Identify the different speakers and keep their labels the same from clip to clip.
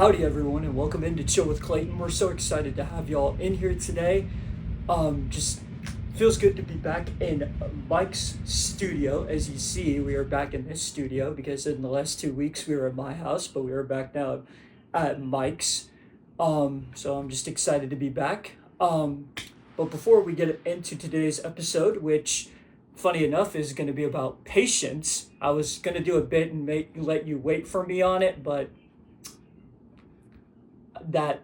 Speaker 1: Howdy, everyone, and welcome into Chill with Clayton. We're so excited to have y'all in here today. Just feels good to be back in Mike's studio. As you see, we are back in this studio because in the last 2 weeks we were at my house, but we are back now at Mike's. So I'm just excited to be back. But before we get into today's episode, which funny enough is going to be about patience, I was going to do a bit and let you wait for me on it, but that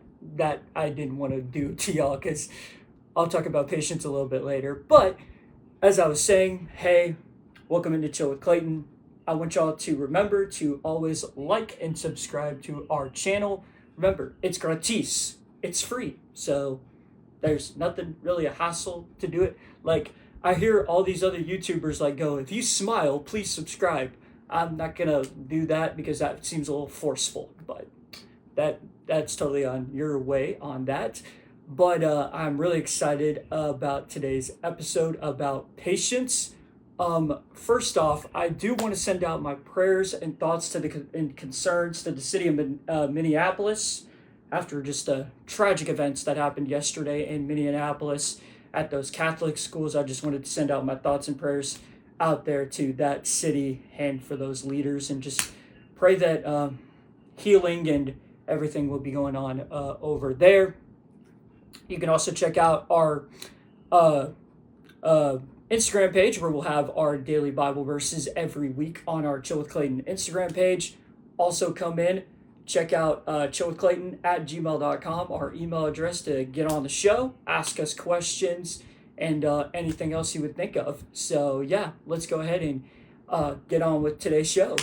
Speaker 1: I didn't want to do to y'all because I'll talk about patience a little bit later. But as I was saying, hey, welcome into Chill with Clayton. I want y'all to remember to always like and subscribe to our channel. Remember, it's gratis. It's free. So there's nothing really a hassle to do it. Like, I hear all these other YouTubers like go, if you smile, please subscribe. I'm not gonna do that because that seems a little forceful, but that's totally on your way on that. But I'm really excited about today's episode about patience. First off, I do want to send out my prayers and thoughts and concerns to the city of Minneapolis after just tragic events that happened yesterday in Minneapolis at those Catholic schools. I just wanted to send out my thoughts and prayers out there to that city and for those leaders, and just pray that healing and everything will be going on over there. You can also check out our Instagram page where we'll have our daily Bible verses every week on our Chill with Clayton Instagram page. Also come in, check out chillwithclayton@gmail.com, our email address to get on the show, ask us questions, and anything else you would think of. So yeah, let's go ahead and get on with today's show.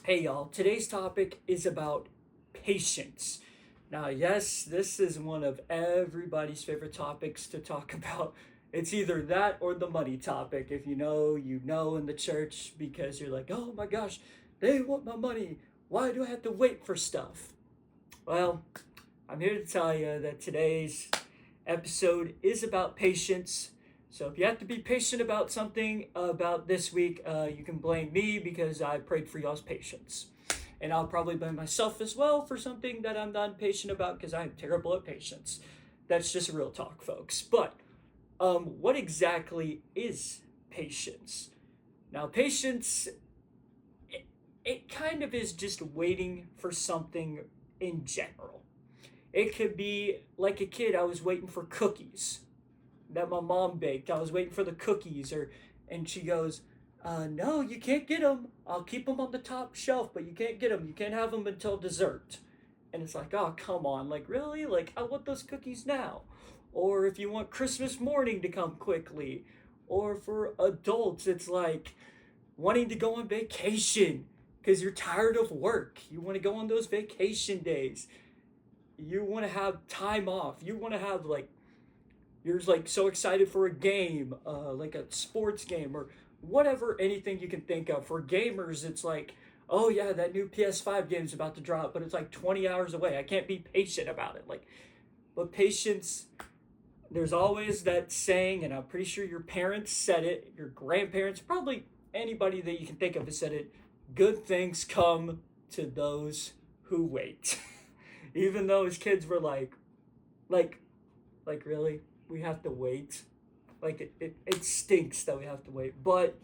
Speaker 1: Hey y'all, today's topic is about patience. Now, yes, this is one of everybody's favorite topics to talk about. It's either that or the money topic. If you know, you know in the church, because you're like, oh my gosh, they want my money. Why do I have to wait for stuff? Well, I'm here to tell you that today's episode is about patience. So if you have to be patient about something about this week, you can blame me because I prayed for y'all's patience. And I'll probably blame myself as well for something that I'm not patient about because I'm terrible at patience. That's just real talk, folks. But what exactly is patience? Now, patience, it kind of is just waiting for something in general. It could be like a kid, I was waiting for cookies that my mom baked. I was waiting for the cookies, and she goes, no, you can't get them. I'll keep them on the top shelf, but you can't get them. You can't have them until dessert. And it's like, oh, come on. Like, really? Like, I want those cookies now. Or if you want Christmas morning to come quickly. Or for adults, it's like wanting to go on vacation because you're tired of work. You want to go on those vacation days. You want to have time off. You want to have, like, you're like so excited for a game, like a sports game or whatever, anything you can think of. For gamers, it's like, oh yeah, that new PS5 game's about to drop, but it's like 20 hours away. I can't be patient about it. Like, but patience, there's always that saying, and I'm pretty sure your parents said it, your grandparents, probably anybody that you can think of has said it, good things come to those who wait. Even though as kids we're like, really? We have to wait? Like, it stinks that we have to wait, but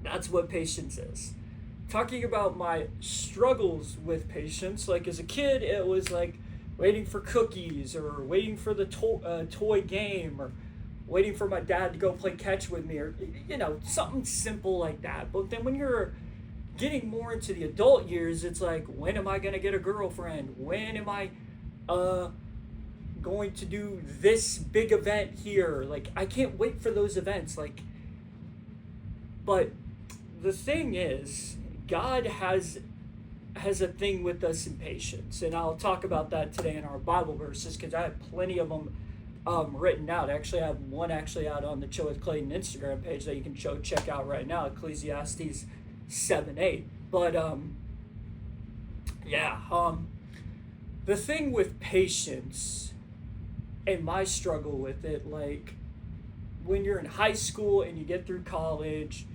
Speaker 1: that's what patience is. Talking about my struggles with patience, like as a kid, it was like waiting for cookies or waiting for the toy game or waiting for my dad to go play catch with me or, something simple like that. But then when you're getting more into the adult years, it's like, when am I going to get a girlfriend? When am I going to do this big event here? Like, I can't wait for those events. Like, but the thing is, God has a thing with us in patience, and I'll talk about that today in our Bible verses because I have plenty of them written out. Actually, I have one out on the Chill with Clayton Instagram page that you can check out right now, Ecclesiastes 7:8. But the thing with patience and my struggle with it, like when you're in high school and you get through college,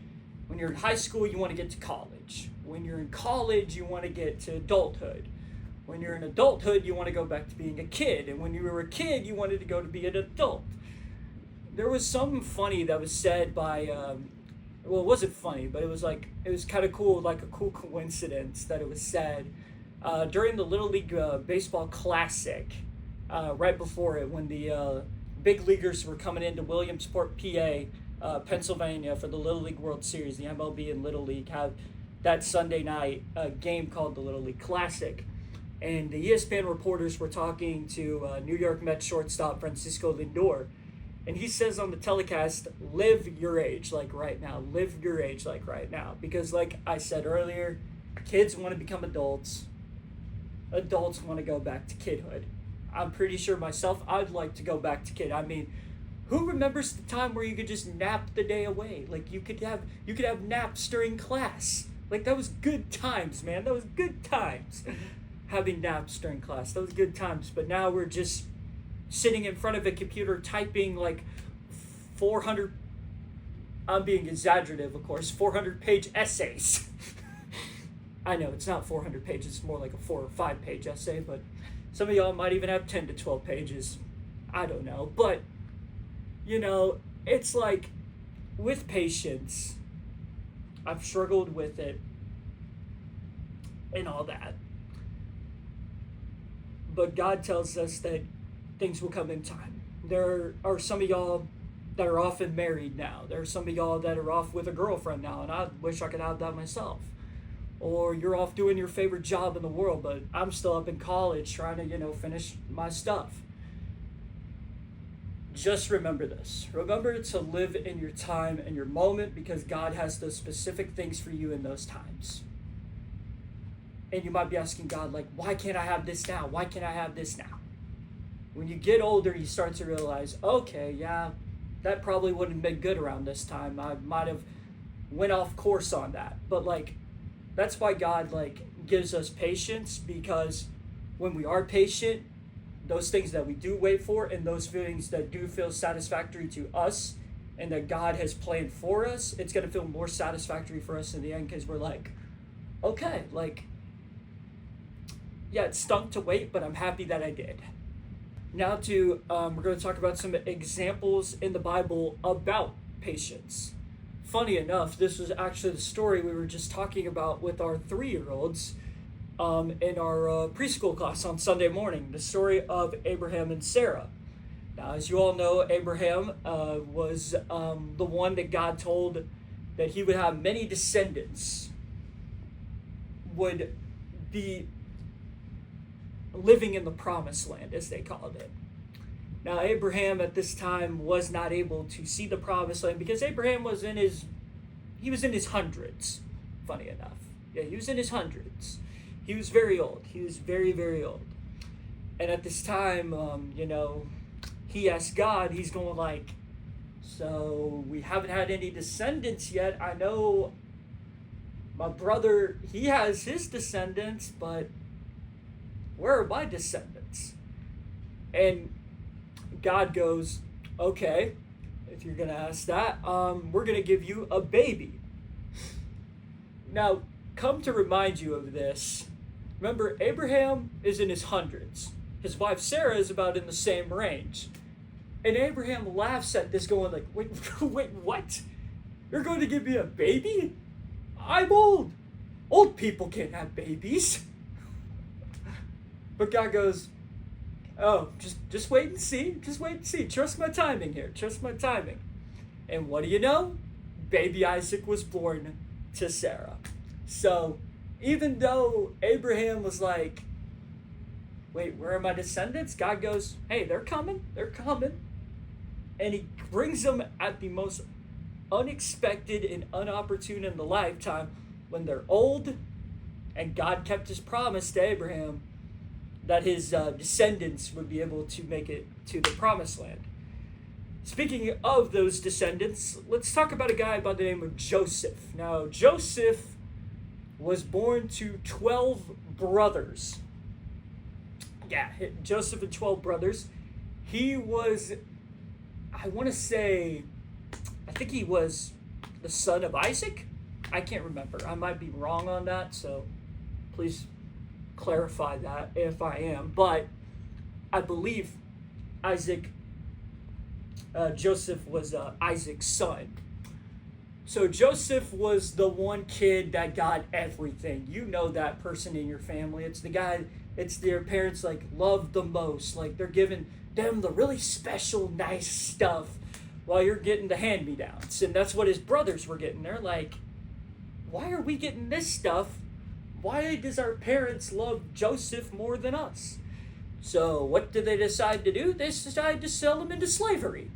Speaker 1: when you're in high school, you want to get to college. When you're in college, you want to get to adulthood. When you're in adulthood, you want to go back to being a kid. And when you were a kid, you wanted to go to be an adult. There was something funny that was said by, well, it wasn't funny, but it was kind of cool, like a cool coincidence that it was said during the Little League Baseball Classic, right before it, when the big leaguers were coming into Williamsport, PA, Pennsylvania for the Little League World Series. The MLB and Little League have that Sunday night game called the Little League Classic. And the ESPN reporters were talking to New York Mets shortstop Francisco Lindor. And he says on the telecast, live your age like right now. Live your age like right now. Because like I said earlier, kids want to become adults. Adults want to go back to kidhood. I'm pretty sure myself, I'd like to go back to kid. I mean, who remembers the time where you could just nap the day away? Like you could have naps during class. Like that was good times, man. That was good times. Having naps during class. That was good times. But now we're just sitting in front of a computer typing like 400, I'm being exaggerative, of course, 400-page essays. I know, it's not 400 pages, it's more like a 4 or 5-page essay, but some of y'all might even have 10 to 12 pages. I don't know. But, you know, it's like, with patience, I've struggled with it and all that. But God tells us that things will come in time. There are some of y'all that are off and married now. There are some of y'all that are off with a girlfriend now, and I wish I could have that myself. Or you're off doing your favorite job in the world, but I'm still up in college trying to, finish my stuff. Just remember this. Remember to live in your time and your moment, because God has those specific things for you in those times. And you might be asking God, like, why can't I have this now? Why can't I have this now? When you get older, you start to realize, okay, yeah, that probably wouldn't have been good around this time. I might have went off course on that. But, that's why God, gives us patience, because when we are patient, those things that we do wait for and those things that do feel satisfactory to us and that God has planned for us, it's going to feel more satisfactory for us in the end, because we're like, okay, yeah, it stunk to wait, but I'm happy that I did. Now we're going to talk about some examples in the Bible about patience. Funny enough, this was actually the story we were just talking about with our 3-year-olds in our preschool class on Sunday morning, the story of Abraham and Sarah. Now, as you all know, Abraham was the one that God told that he would have many descendants, would be living in the promised land, as they called it. Now, Abraham at this time was not able to see the promised land because Abraham was in his hundreds, funny enough. Yeah, he was in his hundreds. He was very old. He was very, very old. And at this time, he asked God, he's going so we haven't had any descendants yet. I know my brother, he has his descendants, but where are my descendants? And God goes, okay, if you're going to ask that, we're going to give you a baby. Now, come to remind you of this, remember, Abraham is in his hundreds. His wife Sarah is about in the same range. And Abraham laughs at this, going wait, what? You're going to give me a baby? I'm old. Old people can't have babies. But God goes, oh, just wait and see. Just wait and see. Trust my timing here. Trust my timing. And what do you know? Baby Isaac was born to Sarah. So even though Abraham was wait, where are my descendants? God goes, hey, they're coming. They're coming. And he brings them at the most unexpected and unopportune in the lifetime when they're old. And God kept his promise to Abraham that his descendants would be able to make it to the promised land. Speaking of those descendants, let's talk about a guy by the name of Joseph. Now, Joseph was born to 12 brothers. Yeah, Joseph and 12 brothers. He was, I think he was the son of Isaac? I can't remember. I might be wrong on that, so please clarify that if I am, but I believe Joseph was Isaac's son. So Joseph was the one kid that got everything. You know that person in your family. It's the guy, it's their parents like love the most. Like they're giving them the really special, nice stuff while you're getting the hand-me-downs. And that's what his brothers were getting. They're like, why are we getting this stuff? Why does our parents love Joseph more than us? So what did they decide to do? They decided to sell him into slavery.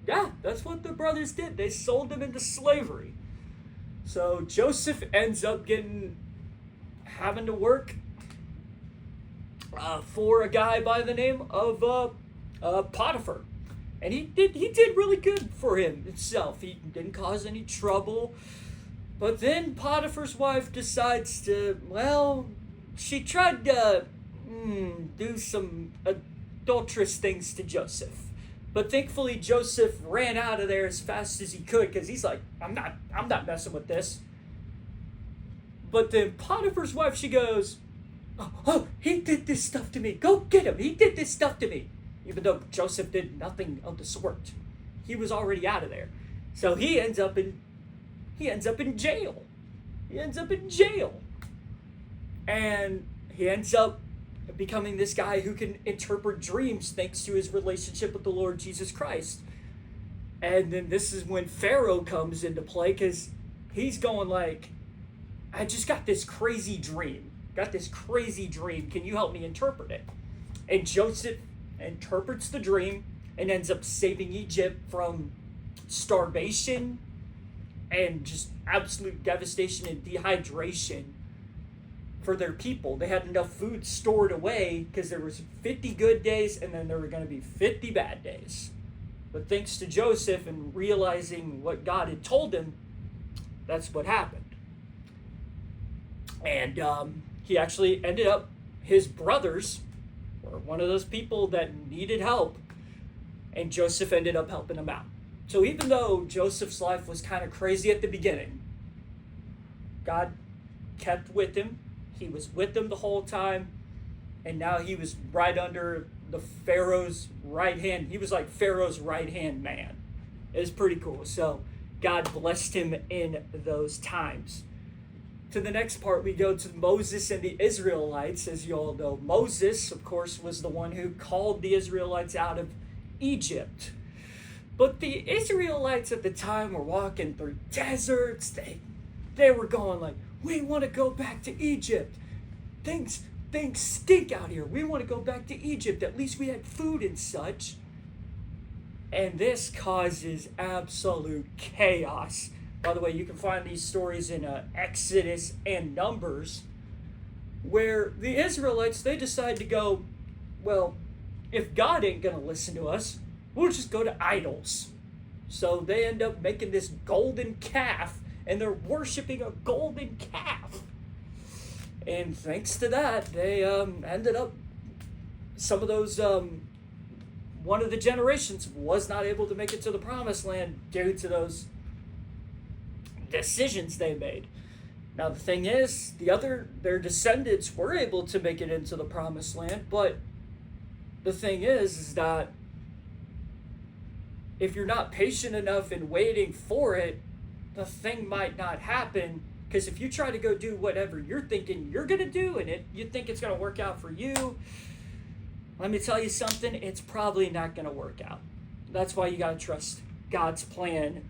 Speaker 1: Yeah, that's what the brothers did. They sold him into slavery. So Joseph ends up having to work for a guy by the name of Potiphar. And he did really good for himself. He didn't cause any trouble. But then Potiphar's wife decides to, she tried to do some adulterous things to Joseph. But thankfully Joseph ran out of there as fast as he could because he's like, I'm not messing with this. But then Potiphar's wife, she goes, oh, he did this stuff to me. Go get him. He did this stuff to me. Even though Joseph did nothing of the sort. He was already out of there. So he ends up in jail. He ends up in jail. And he ends up becoming this guy who can interpret dreams thanks to his relationship with the Lord Jesus Christ. And then this is when Pharaoh comes into play because he's going like, I just got this crazy dream. Can you help me interpret it? And Joseph interprets the dream and ends up saving Egypt from starvation and just absolute devastation and dehydration for their people. They had enough food stored away because there was 50 good days and then there were going to be 50 bad days. But thanks to Joseph and realizing what God had told him, that's what happened. And he actually ended up, his brothers were one of those people that needed help, and Joseph ended up helping him out. So even though Joseph's life was kind of crazy at the beginning, God kept with him. He was with them the whole time, and now he was right under the Pharaoh's right hand. He was like Pharaoh's right hand man. It was pretty cool. So God blessed him in those times. To the next part, we go to Moses and the Israelites. As you all know, Moses, of course, was the one who called the Israelites out of Egypt. But the Israelites at the time were walking through deserts. They were going like, we want to go back to Egypt. Things stink out here. We want to go back to Egypt. At least we had food and such. And this causes absolute chaos. By the way, you can find these stories in Exodus and Numbers, where the Israelites, they decide to go, well, if God ain't going to listen to us, we'll just go to idols. So they end up making this golden calf, and they're worshiping a golden calf. And thanks to that, they ended up, some of those, one of the generations was not able to make it to the promised land due to those decisions they made. Now the thing is, their descendants were able to make it into the promised land, but the thing is that if you're not patient enough in waiting for it, the thing might not happen. Because if you try to go do whatever you're thinking you're going to do and you think it's going to work out for you, let me tell you something, it's probably not going to work out. That's why you got to trust God's plan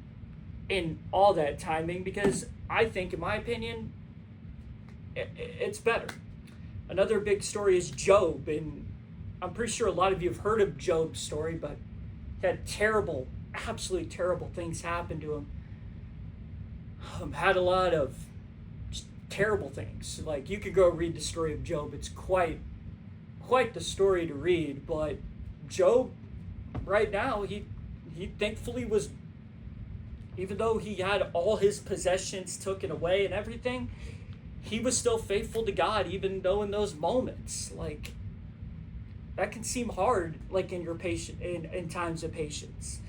Speaker 1: in all that timing, because I think, in my opinion, it's better. Another big story is Job, and I'm pretty sure a lot of you have heard of Job's story, but he had terrible, absolutely terrible things happen to him. Had a lot of just terrible things. Like, you could go read the story of Job. It's quite the story to read. But Job, right now, he thankfully was, even though he had all his possessions taken away and everything, he was still faithful to God, even though in those moments, like, that can seem hard, like in times of patience.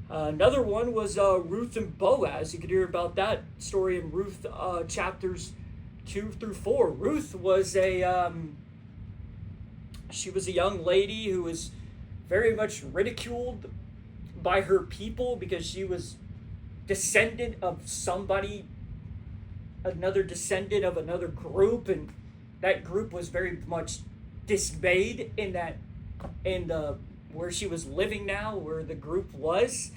Speaker 1: Another one was Ruth and Boaz. You could hear about that story in Ruth chapters 2 through 4. Ruth was she was a young lady who was very much ridiculed by her people because she was descendant of somebody, another descendant of another group, and that group was very much dismayed in the where she was living now, where the group was.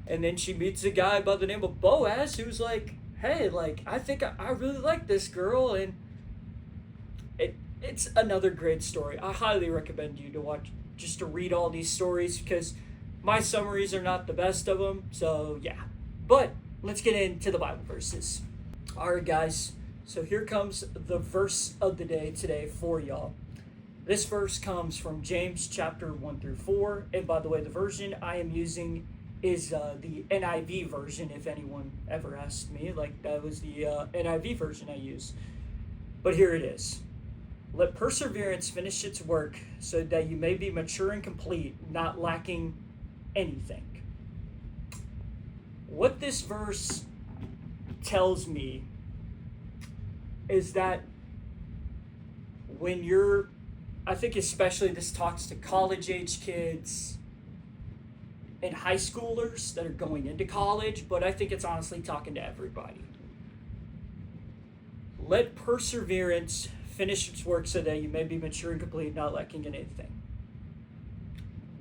Speaker 1: And then she meets a guy by the name of Boaz who's like, hey, like, I think I really like this girl. And it's another great story. I highly recommend you to watch, just to read all these stories, because my summaries are not the best of them. So yeah, but let's get into the Bible verses. All right, guys, so here comes the verse of the day today for y'all. This verse comes from James chapter 1 through 4. And by the way, the version I am using is the NIV version, if anyone ever asked me. Like, that was the NIV version I use. But here it is. Let perseverance finish its work, so that you may be mature and complete, not lacking anything. What this verse tells me is that when you're, I think especially this talks to college-age kids and high schoolers that are going into college, but I think it's honestly talking to everybody. Let perseverance finish its work, so that you may be mature and complete, not lacking in anything.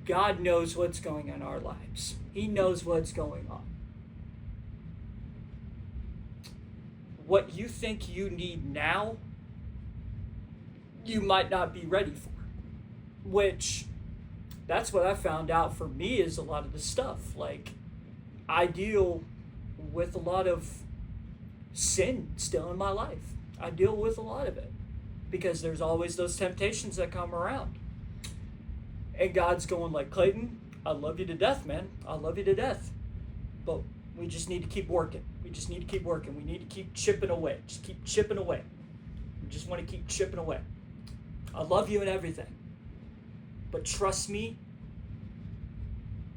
Speaker 1: God knows what's going on in our lives. He knows what's going on. What you think you need now, you might not be ready for. Which, that's what I found out for me is a lot of the stuff. Like, I deal with a lot of sin still in my life. I deal with a lot of it, because there's always those temptations that come around. And God's going like, Clayton, I love you to death, man. I love you to death. But we just need to keep working. We just need to keep working. We need to keep chipping away. Just keep chipping away. We just want to keep chipping away. I love you and everything. But trust me,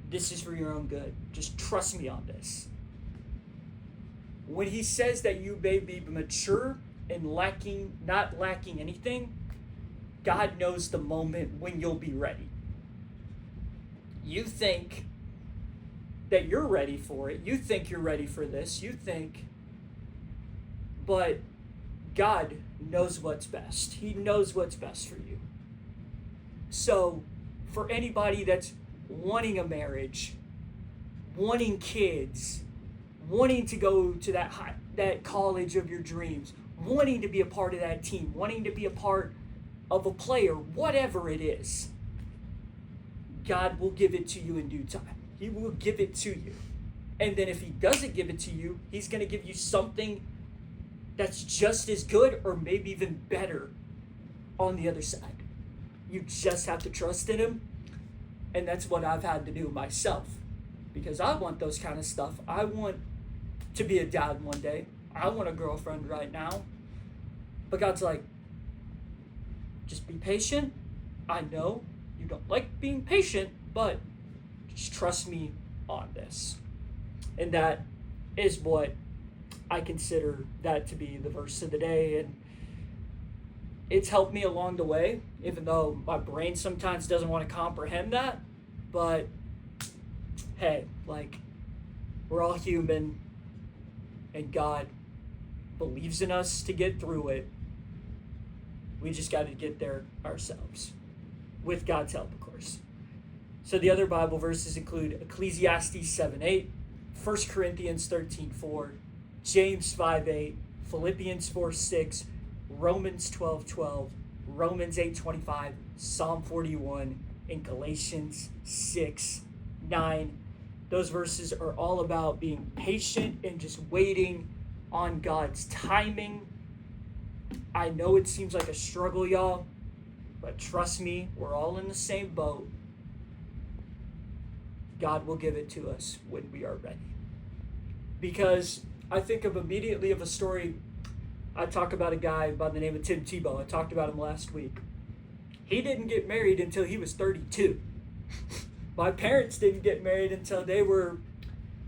Speaker 1: this is for your own good. Just trust me on this. When he says that you may be mature and not lacking anything, God knows the moment when you'll be ready. You think that you're ready for it. You think you're ready for this. But God knows what's best. He knows what's best for you. So, for anybody that's wanting a marriage, wanting kids, wanting to go to that college of your dreams, wanting to be a part of that team, wanting to be a part of a player, whatever it is, God will give it to you in due time. He will give it to you. And then if he doesn't give it to you, he's going to give you something that's just as good or maybe even better on the other side. You just have to trust in him. And that's what I've had to do myself, because I want those kind of stuff. I want to be a dad one day. I want a girlfriend right now. But God's like, just be patient. I know you don't like being patient, but just trust me on this. And that is what I consider that to be the verse of the day. And it's helped me along the way, even though my brain sometimes doesn't want to comprehend that. But hey, like, we're all human, and God believes in us to get through it. We just got to get there ourselves, with God's help, of course. So the other Bible verses include Ecclesiastes 7:8, 1 Corinthians 13:4, James 5:8, Philippians 4:6, Romans 12:12, Romans 8:25, Psalm 41, and Galatians 6:9. Those verses are all about being patient and just waiting on God's timing. I know it seems like a struggle, y'all, but trust me, we're all in the same boat. God will give it to us when we are ready. Because I think immediately of a story. I talk about a guy by the name of Tim Tebow. I talked about him last week. He didn't get married until he was 32. My parents didn't get married until they were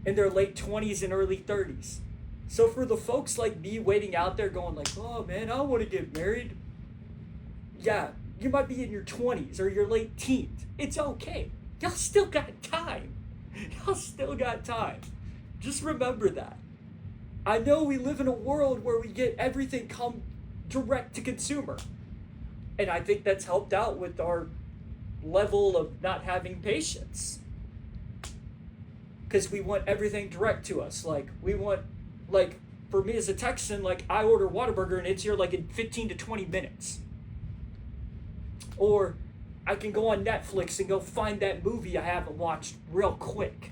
Speaker 1: in their late 20s and early 30s. So for the folks like me waiting out there going like, oh man, I want to get married. Yeah, you might be in your 20s or your late teens. It's okay. Y'all still got time. Y'all still got time. Just remember that. I know we live in a world where we get everything come direct to consumer. And I think that's helped out with our level of not having patience. Because we want everything direct to us. Like, we want, like, for me as a Texan, like, I order Whataburger and it's here like in 15 to 20 minutes. Or I can go on Netflix and go find that movie I haven't watched real quick.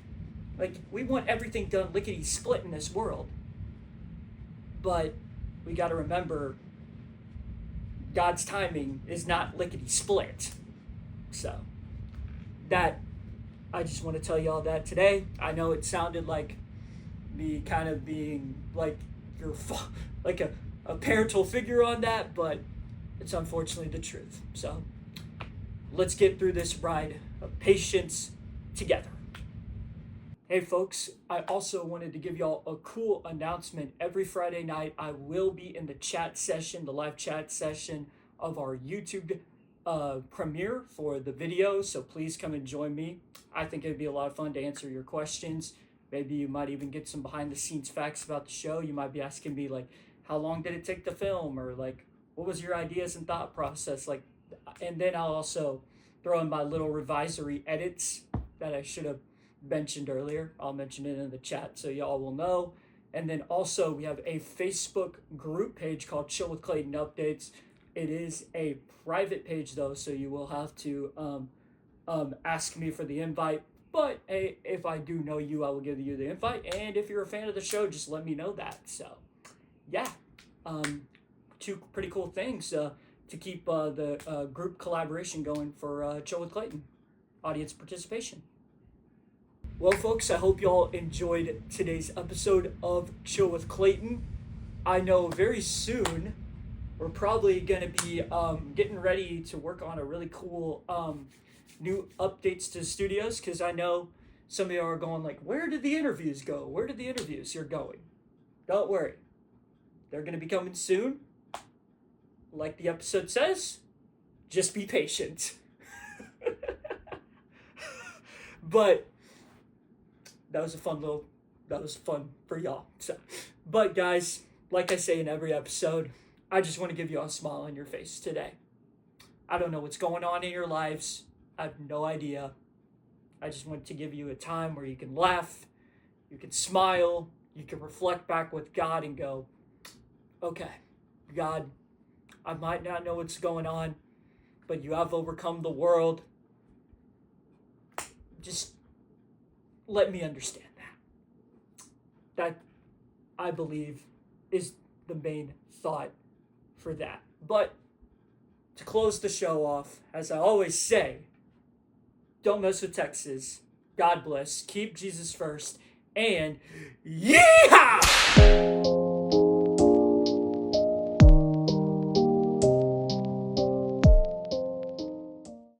Speaker 1: Like, we want everything done lickety-split in this world. But we got to remember, God's timing is not lickety-split. So, that, I just want to tell y'all that today. I know it sounded like me kind of being like like a parental figure on that, but it's unfortunately the truth. So, let's get through this ride of patience together. Hey folks, I also wanted to give y'all a cool announcement. Every Friday night, I will be in the chat session, the live chat session of our YouTube premiere for the video. So please come and join me. I think it'd be a lot of fun to answer your questions. Maybe you might even get some behind the scenes facts about the show. You might be asking me like, how long did it take to film? Or like, what was your ideas and thought process? Like, and then I'll also throw in my little revisory edits that I should have mentioned earlier. I'll mention it in the chat so y'all will know. And then also we have a Facebook group page called Chill with Clayton Updates. It is a private page though, so you will have to ask me for the invite. But hey, if I do know you, I will give you the invite. And if you're a fan of the show, just let me know that. So yeah, two pretty cool things to keep the group collaboration going for Chill with Clayton audience participation. Well, folks, I hope y'all enjoyed today's episode of Chill with Clayton. I know very soon we're probably going to be getting ready to work on a really cool new updates to studios, because I know some of you are going like, where did the interviews go? Where did the interviews are going? Don't worry. They're going to be coming soon. Like the episode says, just be patient. But that was fun for y'all. So, but guys, like I say in every episode, I just want to give you a smile on your face today. I don't know what's going on in your lives. I have no idea. I just want to give you a time where you can laugh, you can smile, you can reflect back with God and go, okay, God, I might not know what's going on, but you have overcome the world. Just let me understand that. That, I believe, is the main thought for that. But to close the show off, as I always say, don't mess with Texas. God bless. Keep Jesus first. And yeehaw!